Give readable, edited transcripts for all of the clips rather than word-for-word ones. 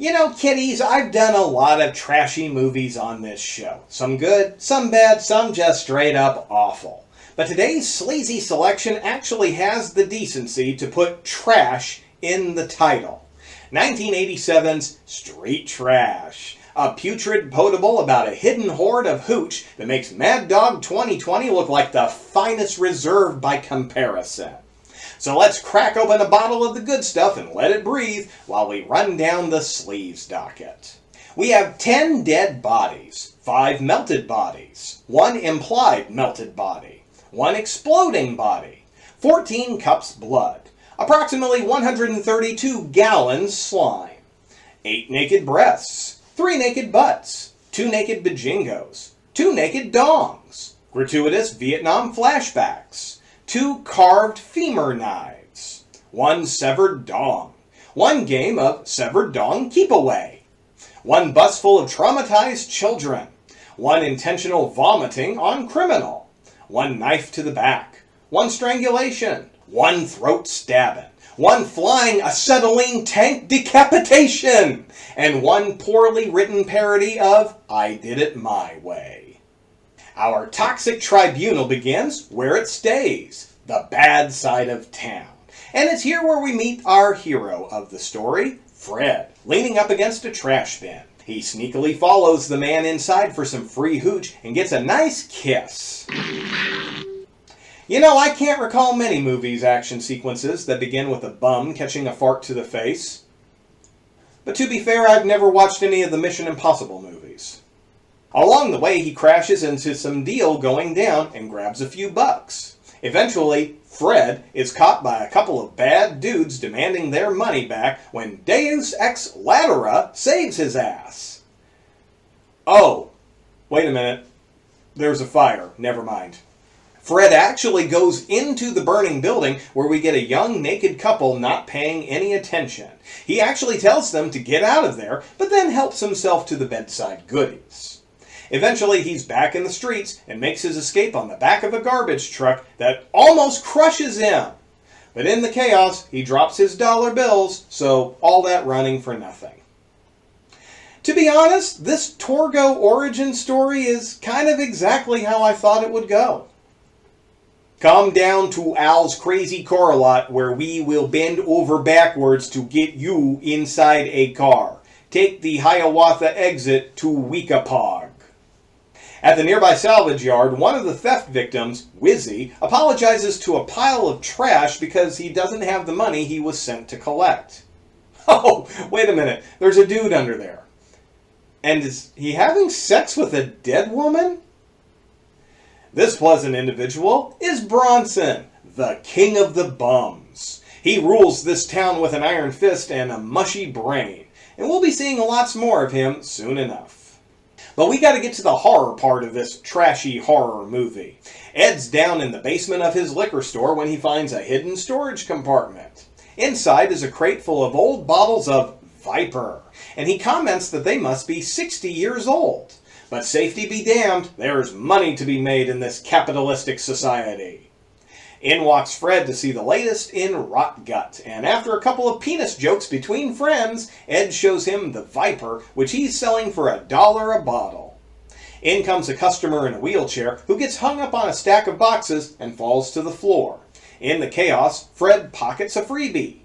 You know, kiddies, I've done a lot of trashy movies on this show. Some good, some bad, some just straight up awful. But today's sleazy selection actually has the decency to put trash in the title. 1987's Street Trash. A putrid potable about a hidden hoard of hooch that makes Mad Dog 2020 look like the finest reserve by comparison. So let's crack open a bottle of the good stuff and let it breathe while we run down the sleeves docket. We have 10 dead bodies, 5 melted bodies, 1 implied melted body, 1 exploding body, 14 cups blood, approximately 132 gallons slime, 8 naked breasts, 3 naked butts, 2 naked bajingos, 2 naked dongs, gratuitous Vietnam flashbacks, 2 carved femur knives, 1 severed dong, 1 game of severed dong keep away, 1 bus full of traumatized children, 1 intentional vomiting on criminal, 1 knife to the back, 1 strangulation, 1 throat stabbing, 1 flying acetylene tank decapitation, and 1 poorly written parody of I Did It My Way. Our toxic tribunal begins where it stays, the bad side of town. And it's here where we meet our hero of the story, Fred, leaning up against a trash bin. He sneakily follows the man inside for some free hooch and gets a nice kiss. You know, I can't recall many movies' action sequences that begin with a bum catching a fart to the face. But to be fair, I've never watched any of the Mission Impossible movies. Along the way, he crashes into some deal going down and grabs a few bucks. Eventually, Fred is caught by a couple of bad dudes demanding their money back when Deus Ex Latera saves his ass. Oh, wait a minute. There's a fire. Never mind. Fred actually goes into the burning building where we get a young naked couple not paying any attention. He actually tells them to get out of there, but then helps himself to the bedside goodies. Eventually, he's back in the streets and makes his escape on the back of a garbage truck that almost crushes him. But in the chaos, he drops his dollar bills, so all that running for nothing. To be honest, this Torgo origin story is kind of exactly how I thought it would go. Come down to Al's Crazy Car Lot where we will bend over backwards to get you inside a car. Take the Hiawatha exit to Weekapog. At the nearby salvage yard, one of the theft victims, Wizzy, apologizes to a pile of trash because he doesn't have the money he was sent to collect. Oh, wait a minute, there's a dude under there. And is he having sex with a dead woman? This pleasant individual is Bronson, the king of the bums. He rules this town with an iron fist and a mushy brain, and we'll be seeing lots more of him soon enough. But we got to get to the horror part of this trashy horror movie. Ed's down in the basement of his liquor store when he finds a hidden storage compartment. Inside is a crate full of old bottles of Viper, and he comments that they must be 60 years old. But safety be damned, there's money to be made in this capitalistic society. In walks Fred to see the latest in Rot Gut, and after a couple of penis jokes between friends, Ed shows him the Viper, which he's selling for $1 a bottle. In comes a customer in a wheelchair who gets hung up on a stack of boxes and falls to the floor. In the chaos, Fred pockets a freebie.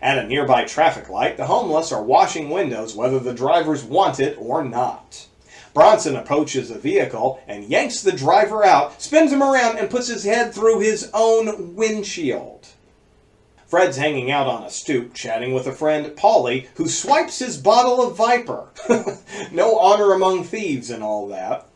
At a nearby traffic light, the homeless are washing windows whether the drivers want it or not. Bronson approaches a vehicle and yanks the driver out, spins him around, and puts his head through his own windshield. Fred's hanging out on a stoop, chatting with a friend, Polly, who swipes his bottle of Viper. No honor among thieves and all that.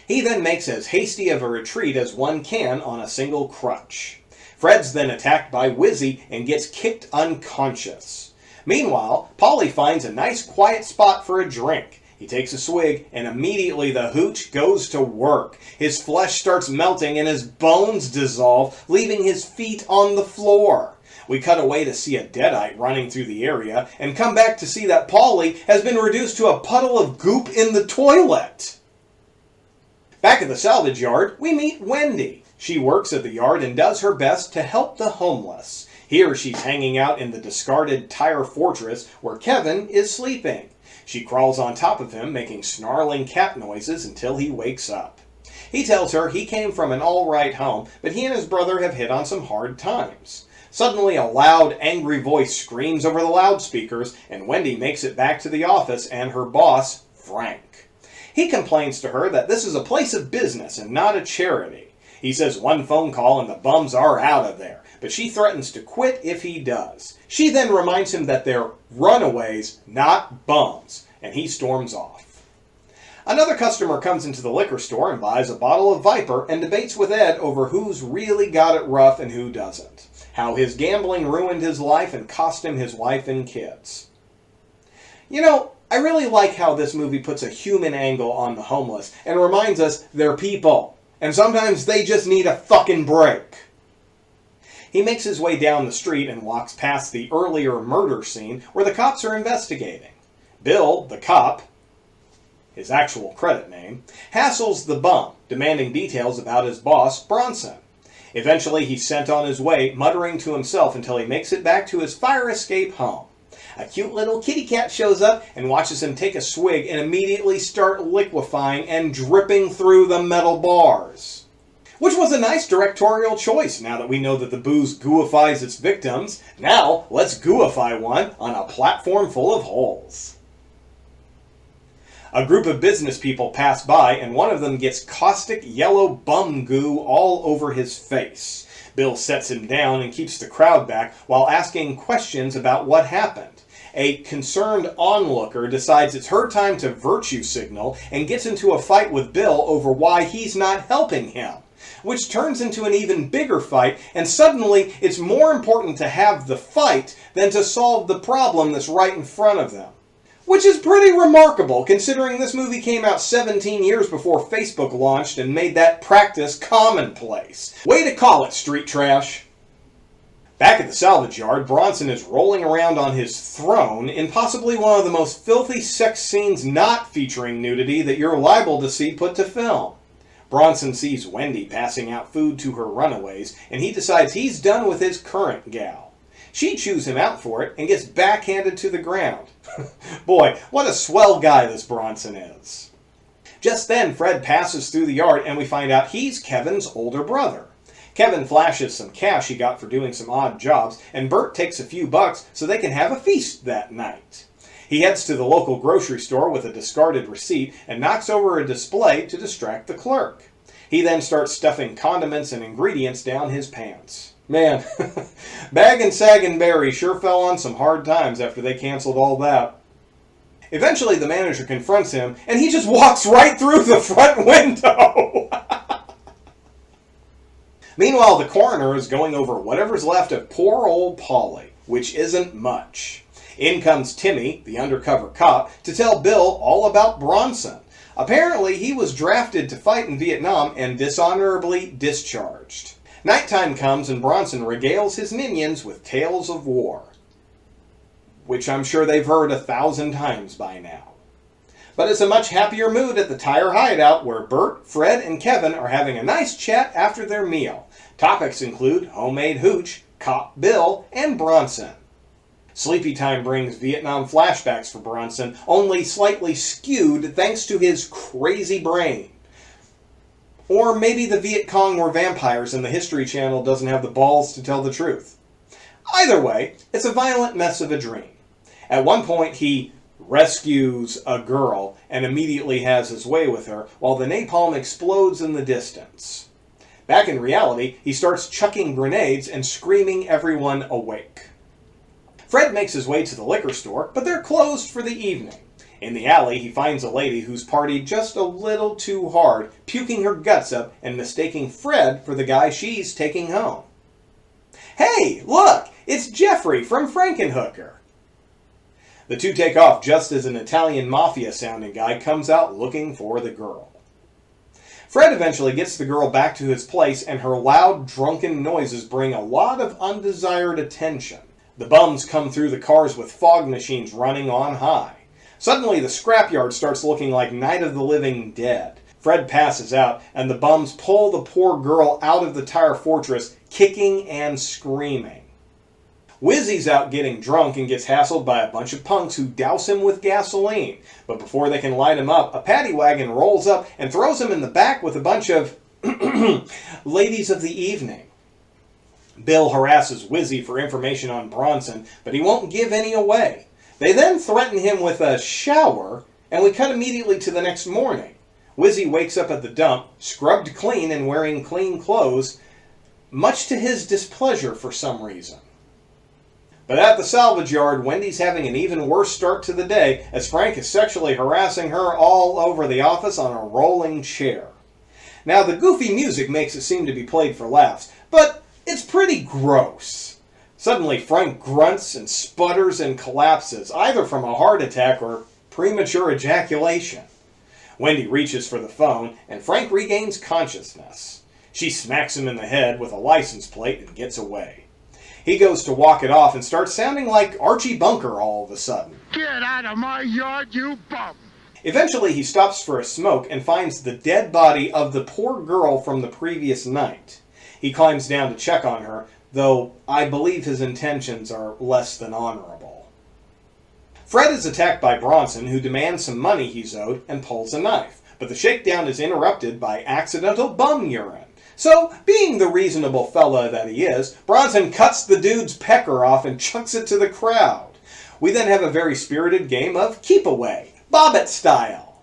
He then makes as hasty of a retreat as one can on a single crutch. Fred's then attacked by Wizzy and gets kicked unconscious. Meanwhile, Polly finds a nice quiet spot for a drink. He takes a swig, and immediately the hooch goes to work. His flesh starts melting, and his bones dissolve, leaving his feet on the floor. We cut away to see a deadite running through the area, and come back to see that Polly has been reduced to a puddle of goop in the toilet. Back at the salvage yard, we meet Wendy. She works at the yard and does her best to help the homeless. Here she's hanging out in the discarded tire fortress where Kevin is sleeping. She crawls on top of him, making snarling cat noises until he wakes up. He tells her he came from an all-right home, but he and his brother have hit on some hard times. Suddenly, a loud, angry voice screams over the loudspeakers, and Wendy makes it back to the office and her boss, Frank. He complains to her that this is a place of business and not a charity. He says one phone call and the bums are out of there, but she threatens to quit if he does. She then reminds him that they're runaways, not bums, and he storms off. Another customer comes into the liquor store and buys a bottle of Viper and debates with Ed over who's really got it rough and who doesn't. How his gambling ruined his life and cost him his wife and kids. You know, I really like how this movie puts a human angle on the homeless and reminds us they're people. And sometimes they just need a fucking break. He makes his way down the street and walks past the earlier murder scene where the cops are investigating. Bill, the cop, his actual credit name, hassles the bum, demanding details about his boss, Bronson. Eventually, he's sent on his way, muttering to himself until he makes it back to his fire escape home. A cute little kitty cat shows up and watches him take a swig and immediately start liquefying and dripping through the metal bars. Which was a nice directorial choice now that we know that the booze gooifies its victims. Now, let's gooify one on a platform full of holes. A group of business people pass by, and one of them gets caustic yellow bum goo all over his face. Bill sets him down and keeps the crowd back while asking questions about what happened. A concerned onlooker decides it's her time to virtue signal and gets into a fight with Bill over why he's not helping him, which turns into an even bigger fight, and suddenly it's more important to have the fight than to solve the problem that's right in front of them. Which is pretty remarkable, considering this movie came out 17 years before Facebook launched and made that practice commonplace. Way to call it, street trash! Back at the salvage yard, Bronson is rolling around on his throne in possibly one of the most filthy sex scenes not featuring nudity that you're liable to see put to film. Bronson sees Wendy passing out food to her runaways, and he decides he's done with his current gal. She chews him out for it and gets backhanded to the ground. Boy, what a swell guy this Bronson is. Just then, Fred passes through the yard and we find out he's Kevin's older brother. Kevin flashes some cash he got for doing some odd jobs, and Bert takes a few bucks so they can have a feast that night. He heads to the local grocery store with a discarded receipt and knocks over a display to distract the clerk. He then starts stuffing condiments and ingredients down his pants. Man, Bag and Sag and Barry sure fell on some hard times after they canceled all that. Eventually the manager confronts him, and he just walks right through the front window! Meanwhile, the coroner is going over whatever's left of poor old Polly, which isn't much. In comes Timmy, the undercover cop, to tell Bill all about Bronson. Apparently, he was drafted to fight in Vietnam and dishonorably discharged. Nighttime comes and Bronson regales his minions with tales of war, which I'm sure they've heard 1,000 times by now. But it's a much happier mood at the tire hideout where Bert, Fred, and Kevin are having a nice chat after their meal. Topics include homemade hooch, Cop Bill, and Bronson. Sleepy time brings Vietnam flashbacks for Bronson, only slightly skewed thanks to his crazy brain. Or maybe the Viet Cong were vampires and the History Channel doesn't have the balls to tell the truth. Either way, it's a violent mess of a dream. At one point, he rescues a girl and immediately has his way with her, while the napalm explodes in the distance. Back in reality, he starts chucking grenades and screaming everyone awake. Fred makes his way to the liquor store, but they're closed for the evening. In the alley, he finds a lady who's partied just a little too hard, puking her guts up and mistaking Fred for the guy she's taking home. Hey, look! It's Jeffrey from Frankenhooker! The two take off just as an Italian mafia-sounding guy comes out looking for the girl. Fred eventually gets the girl back to his place, and her loud, drunken noises bring a lot of undesired attention. The bums come through the cars with fog machines running on high. Suddenly, the scrapyard starts looking like Night of the Living Dead. Fred passes out, and the bums pull the poor girl out of the tire fortress, kicking and screaming. Wizzy's out getting drunk and gets hassled by a bunch of punks who douse him with gasoline. But before they can light him up, a paddy wagon rolls up and throws him in the back with a bunch of ladies of the evening. Bill harasses Wizzy for information on Bronson, but he won't give any away. They then threaten him with a shower, and we cut immediately to the next morning. Wizzy wakes up at the dump, scrubbed clean and wearing clean clothes, much to his displeasure for some reason. But at the salvage yard, Wendy's having an even worse start to the day as Frank is sexually harassing her all over the office on a rolling chair. Now, the goofy music makes it seem to be played for laughs, but it's pretty gross. Suddenly, Frank grunts and sputters and collapses, either from a heart attack or premature ejaculation. Wendy reaches for the phone, and Frank regains consciousness. She smacks him in the head with a license plate and gets away. He goes to walk it off and starts sounding like Archie Bunker all of a sudden. Get out of my yard, you bum! Eventually, he stops for a smoke and finds the dead body of the poor girl from the previous night. He climbs down to check on her, though I believe his intentions are less than honorable. Fred is attacked by Bronson, who demands some money he's owed and pulls a knife, but the shakedown is interrupted by accidental bum urine. So, being the reasonable fella that he is, Bronson cuts the dude's pecker off and chucks it to the crowd. We then have a very spirited game of keep away, Bobbit style.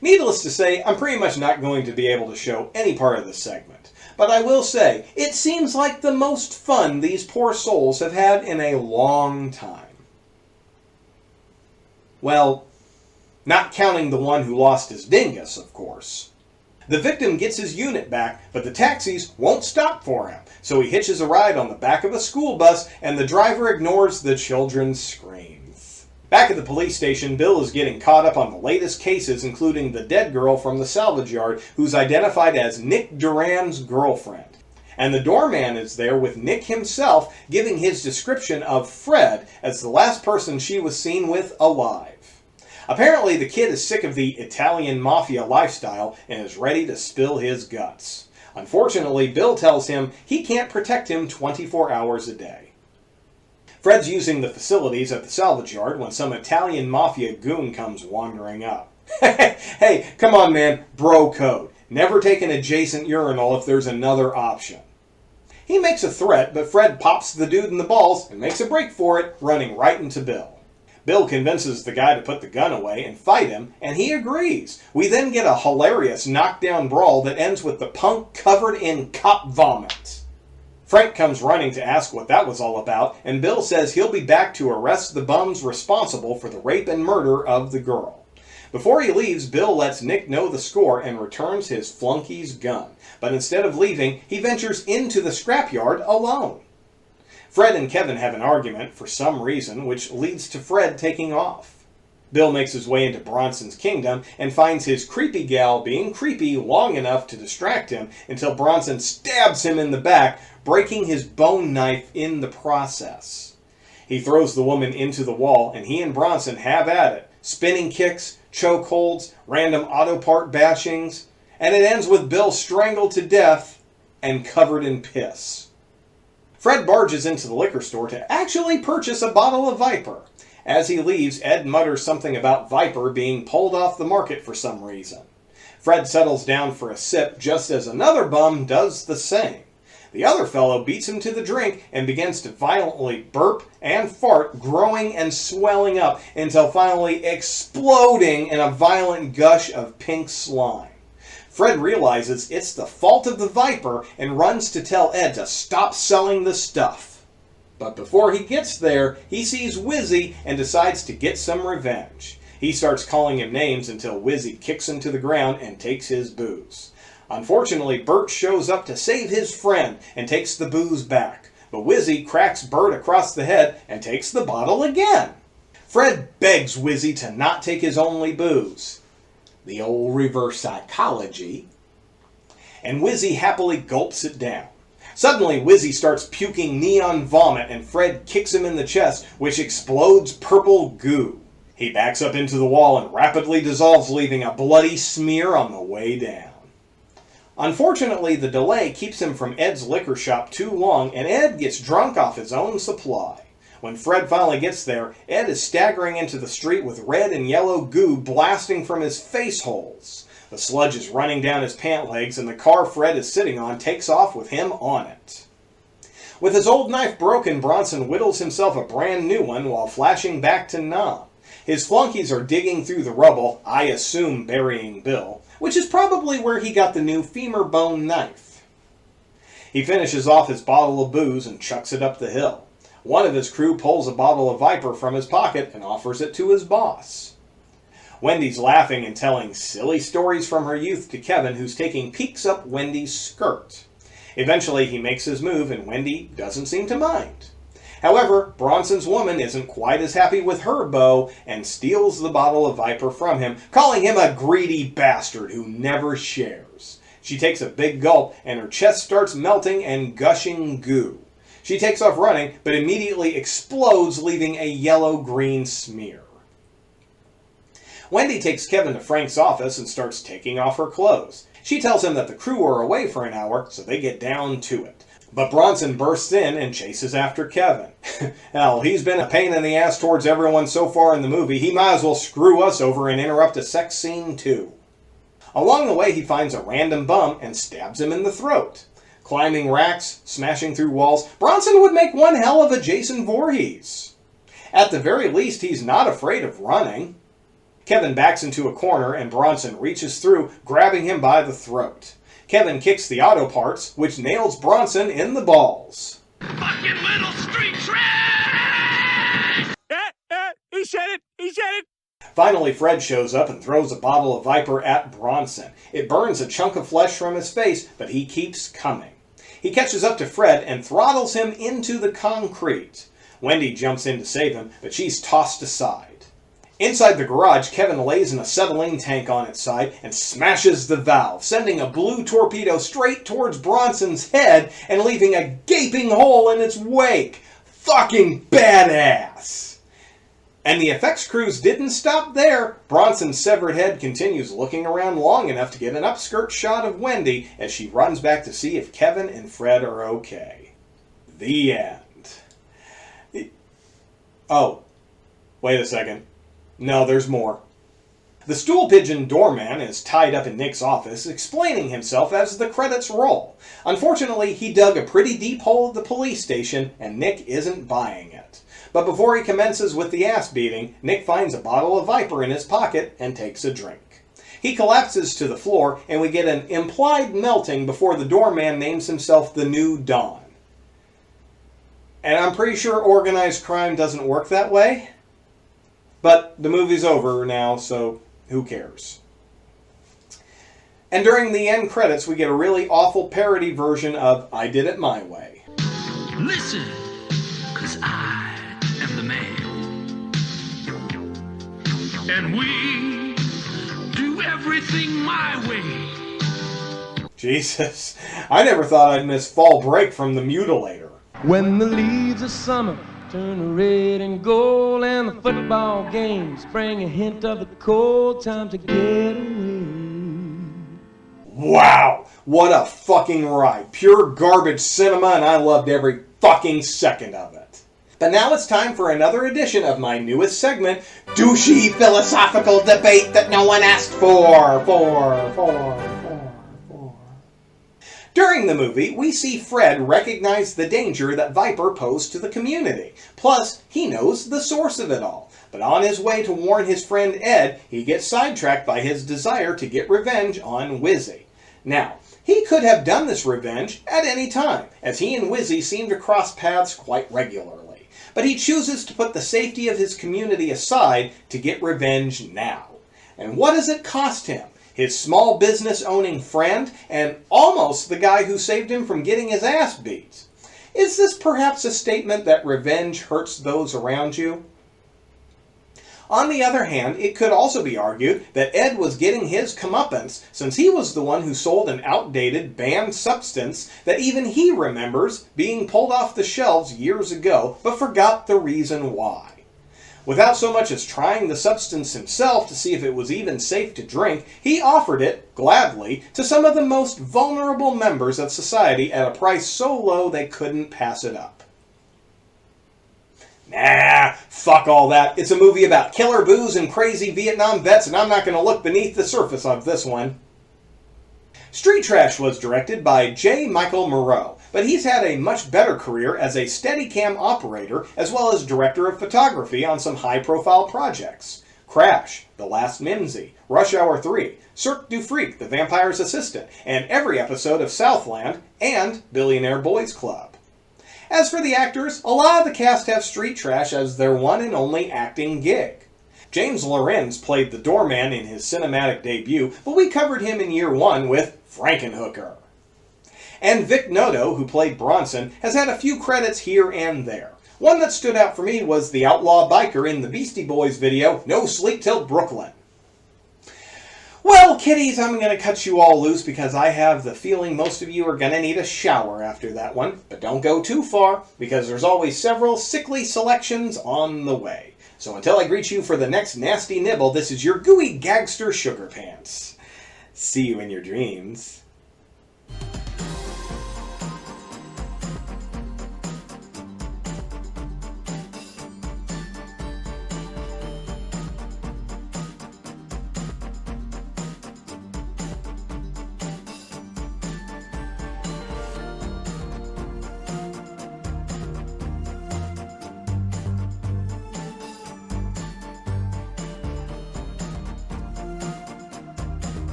Needless to say, I'm pretty much not going to be able to show any part of this segment, but I will say, it seems like the most fun these poor souls have had in a long time. Well, not counting the one who lost his dingus, of course. The victim gets his unit back, but the taxis won't stop for him, so he hitches a ride on the back of a school bus, and the driver ignores the children's screams. Back at the police station, Bill is getting caught up on the latest cases, including the dead girl from the salvage yard, who's identified as Nick Duran's girlfriend. And the doorman is there with Nick himself, giving his description of Fred as the last person she was seen with alive. Apparently, the kid is sick of the Italian mafia lifestyle and is ready to spill his guts. Unfortunately, Bill tells him he can't protect him 24 hours a day. Fred's using the facilities at the salvage yard when some Italian mafia goon comes wandering up. Hey, come on man, bro code. Never take an adjacent urinal if there's another option. He makes a threat, but Fred pops the dude in the balls and makes a break for it, running right into Bill. Bill convinces the guy to put the gun away and fight him, and he agrees. We then get a hilarious knockdown brawl that ends with the punk covered in cop vomit. Frank comes running to ask what that was all about, and Bill says he'll be back to arrest the bums responsible for the rape and murder of the girl. Before he leaves, Bill lets Nick know the score and returns his flunky's gun. But instead of leaving, he ventures into the scrapyard alone. Fred and Kevin have an argument for some reason, which leads to Fred taking off. Bill makes his way into Bronson's kingdom and finds his creepy gal being creepy long enough to distract him until Bronson stabs him in the back, breaking his bone knife in the process. He throws the woman into the wall, and he and Bronson have at it, spinning kicks, chokeholds, random auto part bashings, and it ends with Bill strangled to death and covered in piss. Fred barges into the liquor store to actually purchase a bottle of Viper. As he leaves, Ed mutters something about Viper being pulled off the market for some reason. Fred settles down for a sip just as another bum does the same. The other fellow beats him to the drink and begins to violently burp and fart, growing and swelling up until finally exploding in a violent gush of pink slime. Fred realizes it's the fault of the Viper and runs to tell Ed to stop selling the stuff. But before he gets there, he sees Wizzy and decides to get some revenge. He starts calling him names until Wizzy kicks him to the ground and takes his booze. Unfortunately, Bert shows up to save his friend and takes the booze back. But Wizzy cracks Bert across the head and takes the bottle again. Fred begs Wizzy to not take his only booze. The old reverse psychology. And Wizzy happily gulps it down. Suddenly, Wizzy starts puking neon vomit and Fred kicks him in the chest, which explodes purple goo. He backs up into the wall and rapidly dissolves, leaving a bloody smear on the way down. Unfortunately, the delay keeps him from Ed's liquor shop too long, and Ed gets drunk off his own supply. When Fred finally gets there, Ed is staggering into the street with red and yellow goo blasting from his face holes. The sludge is running down his pant legs, and the car Fred is sitting on takes off with him on it. With his old knife broken, Bronson whittles himself a brand new one while flashing back to Nam. His flunkies are digging through the rubble, I assume burying Bill, which is probably where he got the new femur bone knife. He finishes off his bottle of booze and chucks it up the hill. One of his crew pulls a bottle of Viper from his pocket and offers it to his boss. Wendy's laughing and telling silly stories from her youth to Kevin, who's taking peeks up Wendy's skirt. Eventually he makes his move and Wendy doesn't seem to mind. However, Bronson's woman isn't quite as happy with her beau and steals the bottle of Viper from him, calling him a greedy bastard who never shares. She takes a big gulp and her chest starts melting and gushing goo. She takes off running, but immediately explodes, leaving a yellow-green smear. Wendy takes Kevin to Frank's office and starts taking off her clothes. She tells him that the crew are away for an hour, so they get down to it. But Bronson bursts in and chases after Kevin. Hell, he's been a pain in the ass towards everyone so far in the movie, he might as well screw us over and interrupt a sex scene too. Along the way he finds a random bum and stabs him in the throat. Climbing racks, smashing through walls, Bronson would make one hell of a Jason Voorhees. At the very least, he's not afraid of running. Kevin backs into a corner and Bronson reaches through, grabbing him by the throat. Kevin kicks the auto parts, which nails Bronson in the balls. Fucking little street trash! He said it! He said it! Finally, Fred shows up and throws a bottle of Viper at Bronson. It burns a chunk of flesh from his face, but he keeps coming. He catches up to Fred and throttles him into the concrete. Wendy jumps in to save him, but she's tossed aside. Inside the garage, Kevin lays an acetylene tank on its side and smashes the valve, sending a blue torpedo straight towards Bronson's head and leaving a gaping hole in its wake. Fucking badass! And the effects crews didn't stop there. Bronson's severed head continues looking around long enough to get an upskirt shot of Wendy as she runs back to see if Kevin and Fred are okay. The end. Oh, wait a second. No, there's more. The stool pigeon doorman is tied up in Nick's office, explaining himself as the credits roll. Unfortunately, he dug a pretty deep hole at the police station, and Nick isn't buying it. But before he commences with the ass beating, Nick finds a bottle of Viper in his pocket and takes a drink. He collapses to the floor, and we get an implied melting before the doorman names himself the New Dawn. And I'm pretty sure organized crime doesn't work that way. But the movie's over now, so who cares? And during the end credits, we get a really awful parody version of I Did It My Way. Listen, 'cause I am the man. And we do everything my way. Jesus, I never thought I'd miss Fall Break from The Mutilator. When the leaves of summer turn red and gold and the football games bring a hint of the cold, time to get away. Wow, what a fucking ride. Pure garbage cinema, and I loved every fucking second of it. But now it's time for another edition of my newest segment, Douchey Philosophical Debate That No One Asked For. During the movie, we see Fred recognize the danger that Viper posed to the community. Plus, he knows the source of it all. But on his way to warn his friend Ed, he gets sidetracked by his desire to get revenge on Wizzy. Now, he could have done this revenge at any time, as he and Wizzy seem to cross paths quite regularly. But he chooses to put the safety of his community aside to get revenge now. And what does it cost him? His small business owning friend, and almost the guy who saved him from getting his ass beat. Is this perhaps a statement that revenge hurts those around you? On the other hand, it could also be argued that Ed was getting his comeuppance since he was the one who sold an outdated, banned substance that even he remembers being pulled off the shelves years ago, but forgot the reason why. Without so much as trying the substance himself to see if it was even safe to drink, he offered it, gladly, to some of the most vulnerable members of society at a price so low they couldn't pass it up. Nah, fuck all that. It's a movie about killer booze and crazy Vietnam vets, and I'm not going to look beneath the surface of this one. Street Trash was directed by J. Michael Moreau, but he's had a much better career as a Steadicam operator as well as director of photography on some high-profile projects. Crash, The Last Mimsy, Rush Hour 3, Cirque du Freak, The Vampire's Assistant, and every episode of Southland, and Billionaire Boys Club. As for the actors, a lot of the cast have Street Trash as their one and only acting gig. James Lorenz played the doorman in his cinematic debut, but we covered him in year one with Frankenhooker. And Vic Noto, who played Bronson, has had a few credits here and there. One that stood out for me was the outlaw biker in the Beastie Boys video, No Sleep Till Brooklyn. Well, kiddies, I'm going to cut you all loose because I have the feeling most of you are going to need a shower after that one. But don't go too far, because there's always several sickly selections on the way. So until I greet you for the next nasty nibble, this is your gooey gagster Sugar Pants. See you in your dreams.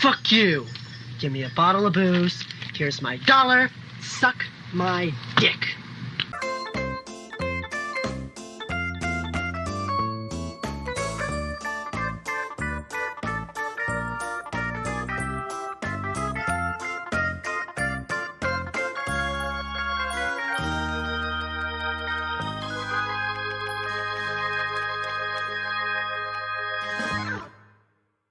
Fuck you. Give me a bottle of booze. Here's my dollar. Suck my dick.